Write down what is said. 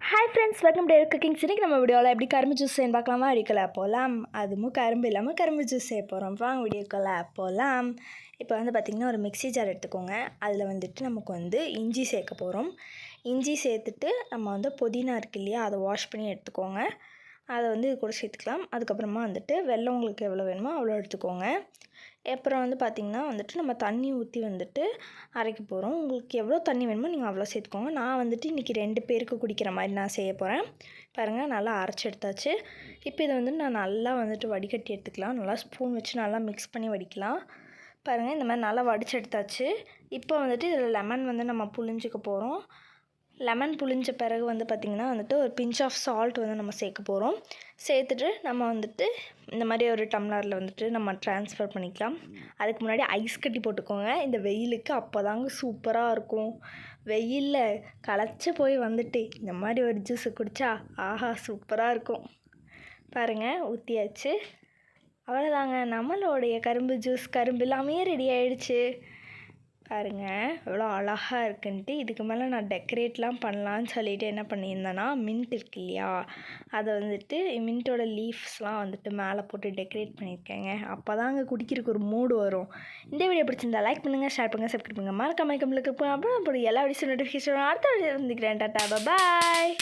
Hi friends, welcome to cooking. இன்னைக்கு நம்ம வீடியோவில் எப்படி கரும்பு ஜூஸ் செய்யணும் பார்க்கலாமா? அடிக்கல போகலாம். அதுவும் கரும்பு இல்லாமல் கரும்பு ஜூஸ் செய்ய போகிறோம். வாங்க வீடியோக்குள்ள போகலாம். இப்போ பார்த்திங்கன்னா ஒரு மிக்ஸி ஜார் எடுத்துக்கோங்க. அதில் நமக்கு இஞ்சி சேர்க்க போகிறோம். இஞ்சி சேர்த்துட்டு நம்ம புதினா இருக்கு இல்லையா, அதை வாஷ் பண்ணி எடுத்துக்கோங்க. அதை இது கூட சேர்த்துக்கலாம். அதுக்கப்புறமா வெல்லம் உங்களுக்கு எவ்வளோ வேணுமோ அவ்வளோ எடுத்துக்கோங்க. அப்புறம் பார்த்திங்கன்னா நம்ம தண்ணி ஊற்றி அரைக்க போகிறோம். உங்களுக்கு எவ்வளோ தண்ணி வேணுமோ நீங்கள் அவ்வளோ சேர்த்துக்கோங்க. நான் இன்றைக்கி 2 பேருக்கு குடிக்கிற மாதிரி நான் செய்ய போகிறேன். பாருங்கள், நல்லா அரைச்சி எடுத்தாச்சு. இப்போ இதை நான் நல்லா வடிகட்டி எடுத்துக்கலாம். நல்லா ஸ்பூன் வச்சு நல்லா மிக்ஸ் பண்ணி வடிக்கலாம். பாருங்கள், இந்த மாதிரி நல்லா வடித்து எடுத்தாச்சு. இப்போ இதில் லெமன் நம்ம புழிஞ்சிக்க போகிறோம். லெமன் புழிஞ்ச பிறகு பார்த்திங்கன்னா ஒரு பிஞ்ச் ஆஃப் சால்ட் நம்ம சேர்க்க போகிறோம். சேர்த்துட்டு நம்ம இந்த மாதிரி ஒரு டம்ளரில் நம்ம ட்ரான்ஸ்ஃபர் பண்ணிக்கலாம். அதுக்கு முன்னாடி ஐஸ் கட்டி போட்டுக்கோங்க. இந்த வெயிலுக்கு அப்போ தாங்க சூப்பராக இருக்கும். வெயிலில் களைச்சி போய் இந்த மாதிரி ஒரு ஜூஸை குடித்தா ஆஹா சூப்பராக இருக்கும். பாருங்கள், ஊற்றியாச்சு. அவ்வளோதாங்க, நம்மளுடைய கரும்பு ஜூஸ் கரும்பு எல்லாமே ரெடி ஆகிடுச்சு. பாருங்கள் எவ்வளோ அழகாக இருக்குன்ட்டு. இதுக்கு மேலே நான் டெக்கரேட்லாம் பண்ணலான்னு சொல்லிவிட்டு என்ன பண்ணியிருந்தேன்னா, மின்ட் இருக்கு இல்லையா, அதை மின்ட்டோட லீஃப்ஸ்லாம் மேலே போட்டு டெக்கரேட் பண்ணியிருக்கேங்க. அப்போ தாங்க குடிக்கிறதுக்கு ஒரு மூடு வரும். இந்த வீடியோ பிடிச்சிருந்தா லைக் பண்ணுங்கள், ஷேர் பண்ணுங்கள், சப்ஸ்கிரைப் பண்ணுங்கள், மறக்காம கம்பளுக்கு அப்புறம் எல்லா வீடியோஸும் நோட்டிஃபிகேஷன் அடுத்த வீடியோ வந்துக்கிறேன். டாட்டா பாய்.